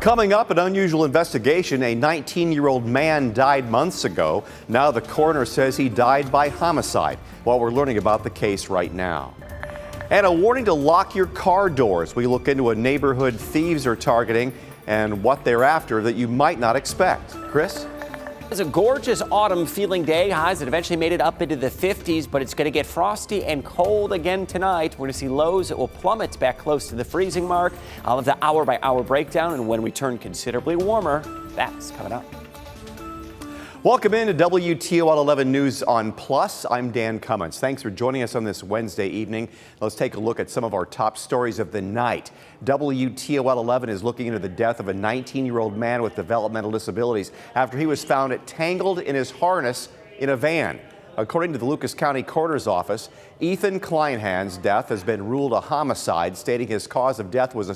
Coming up, an unusual investigation. A 19-year-old man died months ago. Now the coroner says he died by homicide. Well, we're learning about the case right now. And a warning to lock your car doors. We look into a neighborhood thieves are targeting and what they're after that you might not expect. Chris? It's a gorgeous autumn feeling day. Highs that eventually made it up into the 50s, but it's going to get frosty and cold again tonight. We're going to see lows that will plummet back close to the freezing mark. I'll have the hour-by-hour breakdown, and when we turn considerably warmer, that's coming up. Welcome into WTOL 11 News on Plus. I'm Dan Cummins. Thanks for joining us on this Wednesday evening. Let's take a look at some of our top stories of the night. WTOL 11 is looking into the death of a 19-year-old man with developmental disabilities after he was found tangled in his harness in a van. According to the Lucas County Coroner's Office, Ethan Kleinhand's death has been ruled a homicide, stating his cause of death was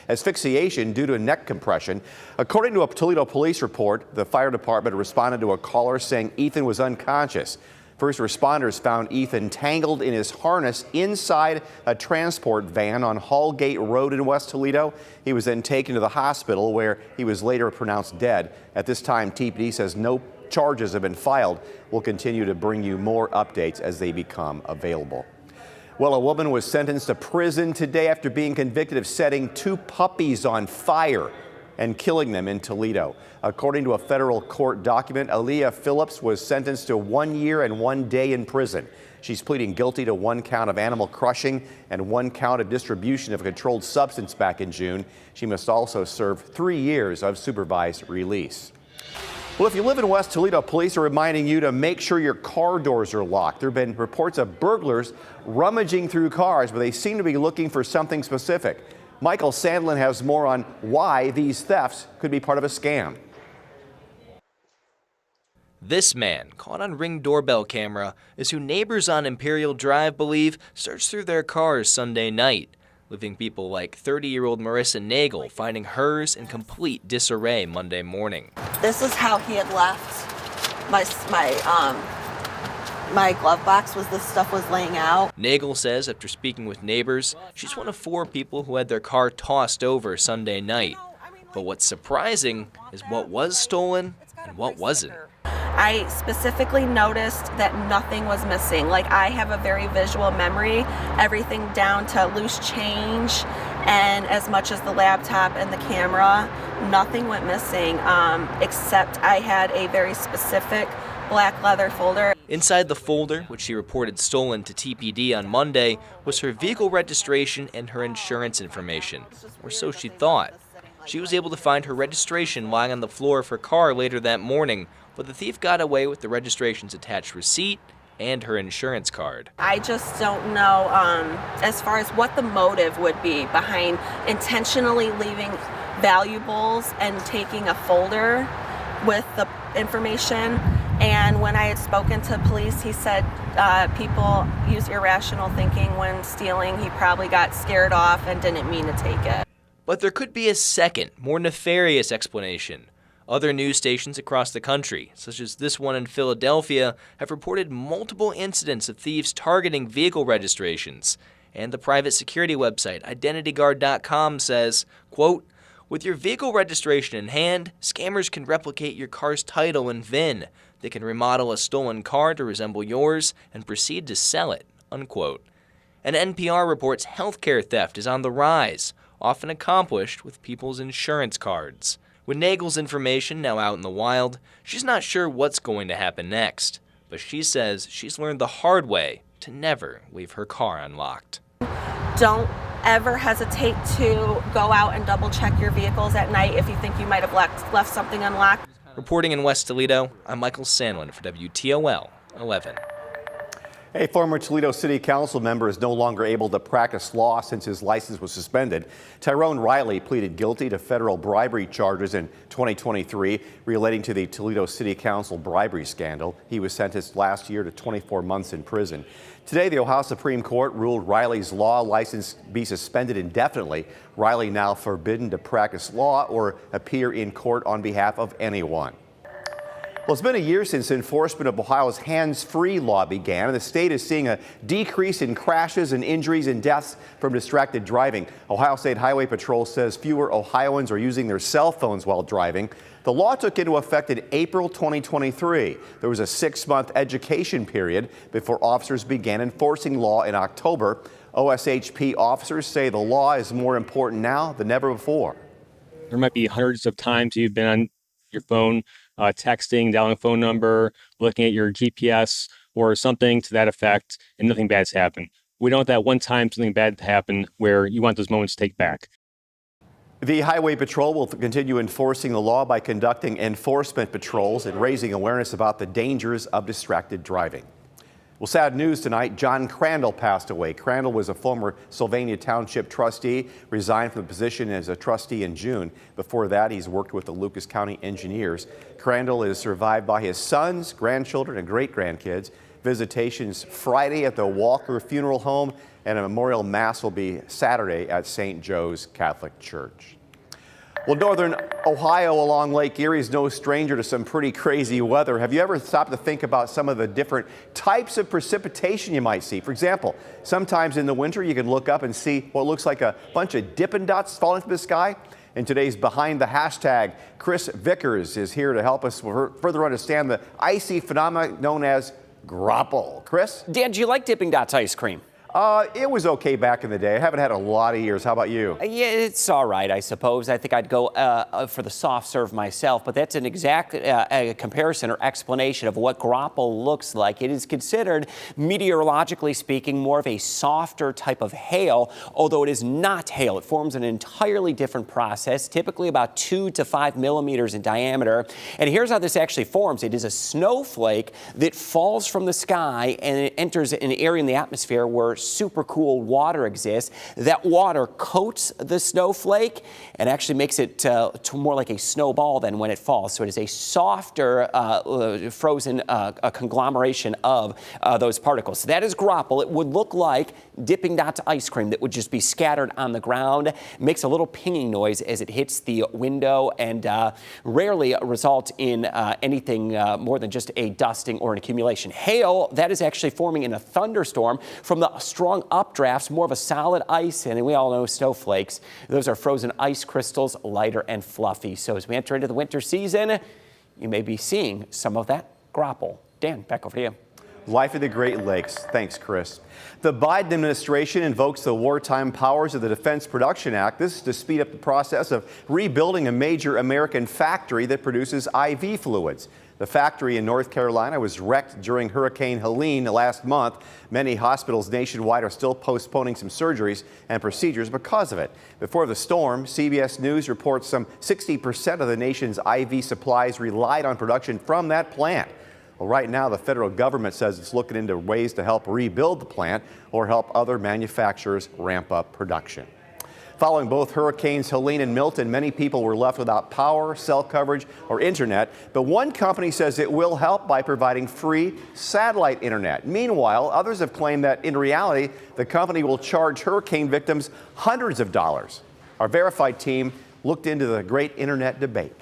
asphyxiation due to neck compression. According to a Toledo police report, the fire department responded to a caller saying Ethan was unconscious. First responders found Ethan tangled in his harness inside a transport van on Hallgate Road in West Toledo. He was then taken to the hospital where he was later pronounced dead. At this time, TPD says no charges have been filed. We'll continue to bring you more updates as they become available. Well, a woman was sentenced to prison today after being convicted of setting two puppies on fire and killing them in Toledo. According to a federal court document, Aaliyah Phillips was sentenced to 1 year and 1 day in prison. She's pleading guilty to 1 count of animal crushing and 1 count of distribution of a controlled substance back in June. She must also serve 3 years of supervised release. Well, if you live in West Toledo, police are reminding you to make sure your car doors are locked. There have been reports of burglars rummaging through cars, but they seem to be looking for something specific. Michael Sandlin has more on why these thefts could be part of a scam. This man, caught on Ring doorbell camera, is who neighbors on Imperial Drive believe searched through their cars Sunday night, leaving people like 30-year-old Marissa Nagel finding hers in complete disarray Monday morning. This is how he had left my glove box. This stuff was laying out. Nagel says after speaking with neighbors, she's one of 4 people who had their car tossed over Sunday night. But what's surprising is what was stolen and what wasn't. I specifically noticed that nothing was missing. I have a very visual memory, everything down to loose change, and as much as the laptop and the camera, nothing went missing, except I had a very specific black leather folder. Inside the folder, which she reported stolen to TPD on Monday, was her vehicle registration and her insurance information, or so she thought. She was able to find her registration lying on the floor of her car later that morning, but the thief got away with the registration's attached receipt and her insurance card. I just don't know as far as what the motive would be behind intentionally leaving valuables and taking a folder with the information. And when I had spoken to police, he said people use irrational thinking when stealing. He probably got scared off and didn't mean to take it. But there could be a second, more nefarious explanation. Other news stations across the country, such as this one in Philadelphia, have reported multiple incidents of thieves targeting vehicle registrations. And the private security website IdentityGuard.com says, quote, "With your vehicle registration in hand, scammers can replicate your car's title and VIN. They can remodel a stolen car to resemble yours and proceed to sell it," unquote. And NPR reports healthcare theft is on the rise, often accomplished with people's insurance cards. With Nagel's information now out in the wild, she's not sure what's going to happen next. But she says she's learned the hard way to never leave her car unlocked. Don't ever hesitate to go out and double check your vehicles at night if you think you might have left something unlocked. Reporting in West Toledo, I'm Michael Sandlin for WTOL 11. A former Toledo City Council member is no longer able to practice law since his license was suspended. Tyrone Riley pleaded guilty to federal bribery charges in 2023 relating to the Toledo City Council bribery scandal. He was sentenced last year to 24 months in prison. Today, the Ohio Supreme Court ruled Riley's law license be suspended indefinitely. Riley now forbidden to practice law or appear in court on behalf of anyone. Well, it's been a year since enforcement of Ohio's hands-free law began, and the state is seeing a decrease in crashes and injuries and deaths from distracted driving. Ohio State Highway Patrol says fewer Ohioans are using their cell phones while driving. The law took into effect in April 2023. There was a 6-month education period before officers began enforcing law in October. OSHP officers say the law is more important now than ever before. There might be hundreds of times you've been on your phone, texting, dialing a phone number, looking at your GPS or something to that effect, and nothing bad's happened. We don't want that one time something bad to happen where you want those moments to take back. The Highway Patrol will continue enforcing the law by conducting enforcement patrols and raising awareness about the dangers of distracted driving. Well, sad news tonight. John Crandall passed away. Crandall was a former Sylvania Township trustee, resigned from the position as a trustee in June. Before that, he's worked with the Lucas County Engineers. Crandall is survived by his sons, grandchildren, and great-grandkids. Visitations Friday at the Walker Funeral Home, and a memorial mass will be Saturday at St. Joe's Catholic Church. Well, northern Ohio along Lake Erie is no stranger to some pretty crazy weather. Have you ever stopped to think about some of the different types of precipitation you might see? For example, sometimes in the winter you can look up and see what looks like a bunch of Dippin' Dots falling from the sky. In today's Behind the Hashtag, Chris Vickers is here to help us further understand the icy phenomenon known as grapple. Chris? Dan, do you like Dippin' Dots ice cream? It was okay back in the day. I haven't had a lot of years. How about you? Yeah, it's all right, I suppose. I think I'd go for the soft serve myself, but that's an exact comparison or explanation of what grapple looks like. It is considered, meteorologically speaking, more of a softer type of hail, although it is not hail. It forms an entirely different process, typically about 2 to 5 millimeters in diameter. And here's how this actually forms. It is a snowflake that falls from the sky and it enters an area in the atmosphere where super cool water exists. That water coats the snowflake and actually makes it to more like a snowball than when it falls. So it is a softer frozen conglomeration of those particles. So that is grapple. It would look like Dippin' Dots ice cream that would just be scattered on the ground. It makes a little pinging noise as it hits the window and rarely result in anything more than just a dusting or an accumulation. Hail, that is actually forming in a thunderstorm from the strong updrafts, more of a solid ice, and we all know snowflakes. Those are frozen ice crystals, lighter and fluffy. So as we enter into the winter season, you may be seeing some of that grapple. Dan, back over to you. Life of the Great Lakes. Thanks, Chris. The Biden administration invokes the wartime powers of the Defense Production Act. This is to speed up the process of rebuilding a major American factory that produces IV fluids. The factory in North Carolina was wrecked during Hurricane Helene last month. Many hospitals nationwide are still postponing some surgeries and procedures because of it. Before the storm, CBS News reports some 60% of the nation's IV supplies relied on production from that plant. Well, right now, the federal government says it's looking into ways to help rebuild the plant or help other manufacturers ramp up production. Following both hurricanes Helene and Milton, many people were left without power, cell coverage, or internet. But one company says it will help by providing free satellite internet. Meanwhile, others have claimed that in reality, the company will charge hurricane victims hundreds of dollars. Our Verified team looked into the great internet debate.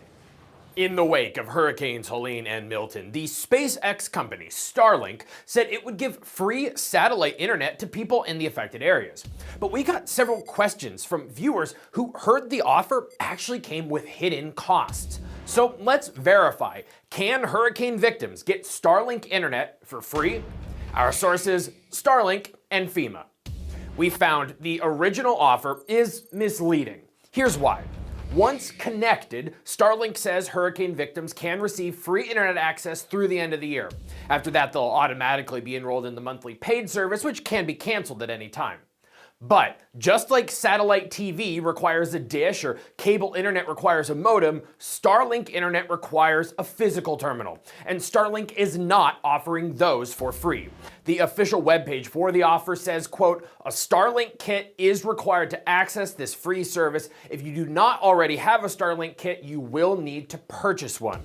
In the wake of Hurricanes Helene and Milton, the SpaceX company Starlink said it would give free satellite internet to people in the affected areas. But we got several questions from viewers who heard the offer actually came with hidden costs. So let's verify. Can hurricane victims get Starlink internet for free? Our sources, Starlink and FEMA. We found the original offer is misleading. Here's why. Once connected, Starlink says hurricane victims can receive free internet access through the end of the year. After that, they'll automatically be enrolled in the monthly paid service, which can be canceled at any time. But just like satellite TV requires a dish or cable internet requires a modem, Starlink internet requires a physical terminal. And Starlink is not offering those for free. The official webpage for the offer says, quote, a Starlink kit is required to access this free service. If you do not already have a Starlink kit, you will need to purchase one.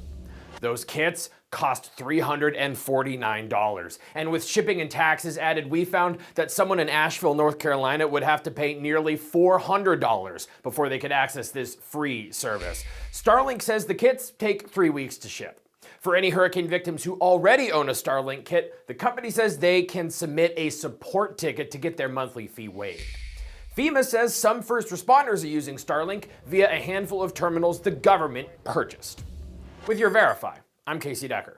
Those kits cost $349. And with shipping and taxes added, we found that someone in Asheville, North Carolina would have to pay nearly $400 before they could access this free service. Starlink says the kits take 3 weeks to ship. For any hurricane victims who already own a Starlink kit, the company says they can submit a support ticket to get their monthly fee waived. FEMA says some first responders are using Starlink via a handful of terminals the government purchased. With your Verify, I'm Casey Decker.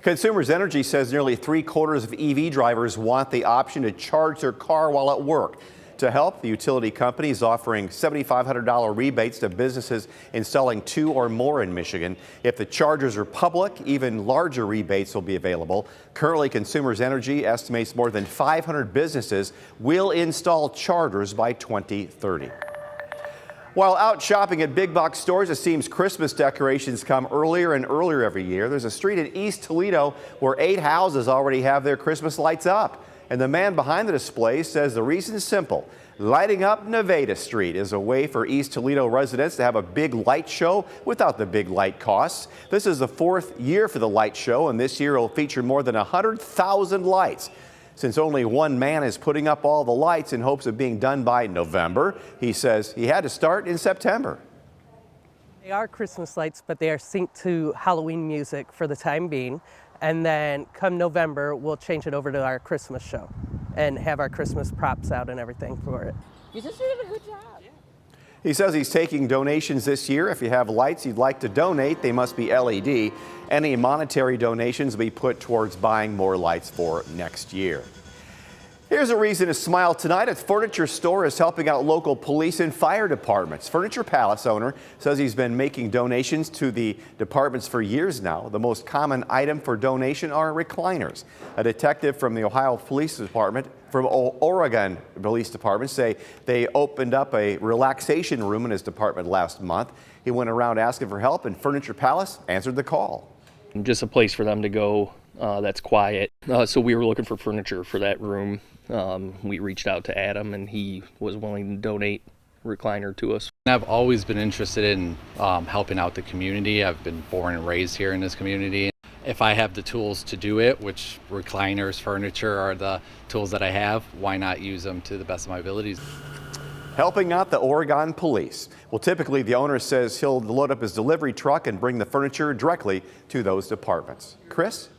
Consumers Energy says nearly 3/4 of EV drivers want the option to charge their car while at work. To help, the utility company is offering $7,500 rebates to businesses installing 2 or more in Michigan. If the chargers are public, even larger rebates will be available. Currently, Consumers Energy estimates more than 500 businesses will install chargers by 2030. While out shopping at big box stores, it seems Christmas decorations come earlier and earlier every year. There's a street in East Toledo where 8 houses already have their Christmas lights up. And the man behind the display says the reason is simple. Lighting up Nevada Street is a way for East Toledo residents to have a big light show without the big light costs. This is the 4th year for the light show, and this year it will feature more than 100,000 lights. Since only one man is putting up all the lights in hopes of being done by November, he says he had to start in September. They are Christmas lights, but they are synced to Halloween music for the time being. And then come November, we'll change it over to our Christmas show and have our Christmas props out and everything for it. You just did a good job. He says he's taking donations this year. If you have lights you'd like to donate, they must be LED. Any monetary donations will be put towards buying more lights for next year. Here's a reason to smile tonight. A furniture store is helping out local police and fire departments. Furniture Palace owner says he's been making donations to the departments for years now. The most common item for donation are recliners. A detective from the Ohio Police Department, from Oregon Police Department, say they opened up a relaxation room in his department last month. He went around asking for help, and Furniture Palace answered the call. Just a place for them to go that's quiet. So we were looking for furniture for that room. We reached out to Adam, and he was willing to donate a recliner to us. I've always been interested in helping out the community. I've been born and raised here in this community. If I have the tools to do it, which recliners, furniture are the tools that I have, why not use them to the best of my abilities? Helping out the Oregon police. Well, typically the owner says he'll load up his delivery truck and bring the furniture directly to those departments. Chris?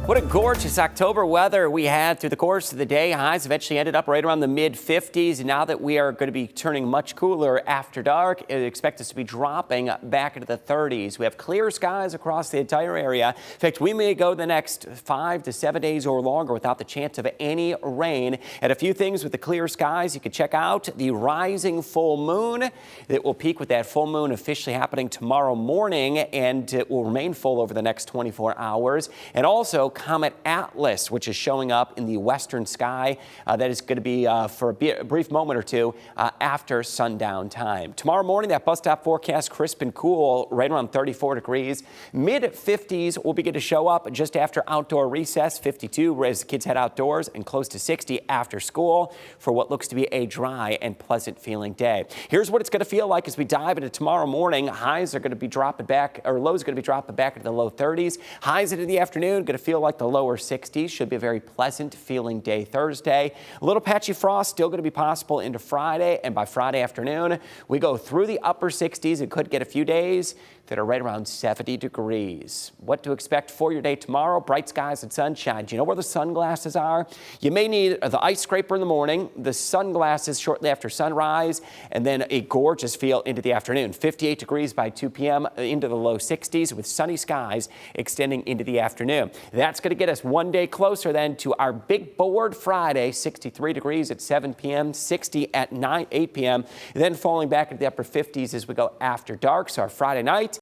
What a gorgeous October weather we had through the course of the day. Highs eventually ended up right around the mid-50s. And now that we are going to be turning much cooler after dark, expect us to be dropping back into the 30s. We have clear skies across the entire area. In fact, we may go the next 5 to 7 days or longer without the chance of any rain. And a few things with the clear skies. You can check out the rising full moon. It will peak with that full moon officially happening tomorrow morning, and it will remain full over the next 24 hours. And also Comet Atlas, which is showing up in the western sky. That is going to be for a brief moment or two after sundown time. Tomorrow morning, that bus stop forecast crisp and cool, right around 34 degrees. Mid-50s will begin to show up just after outdoor recess, 52 as the kids head outdoors, and close to 60 after school for what looks to be a dry and pleasant feeling day. Here's what it's going to feel like as we dive into tomorrow morning. Highs are going to be dropping back, or lows are going to be dropping back into the low 30s. Highs into the afternoon going to feel like the lower 60s. Should be a very pleasant feeling day Thursday. A little patchy frost still going to be possible into Friday, and by Friday afternoon we go through the upper 60s and could get a few days that are right around 70 degrees. What to expect for your day tomorrow? Bright skies and sunshine. Do you know where the sunglasses are? You may need the ice scraper in the morning, the sunglasses shortly after sunrise, and then a gorgeous feel into the afternoon. 58 degrees by 2 p.m. into the low 60s with sunny skies extending into the afternoon. That's going to get us one day closer then to our big board Friday, 63 degrees at 7 p.m., 60 at 8 p.m., then falling back into the upper 50s as we go after dark. So our Friday night,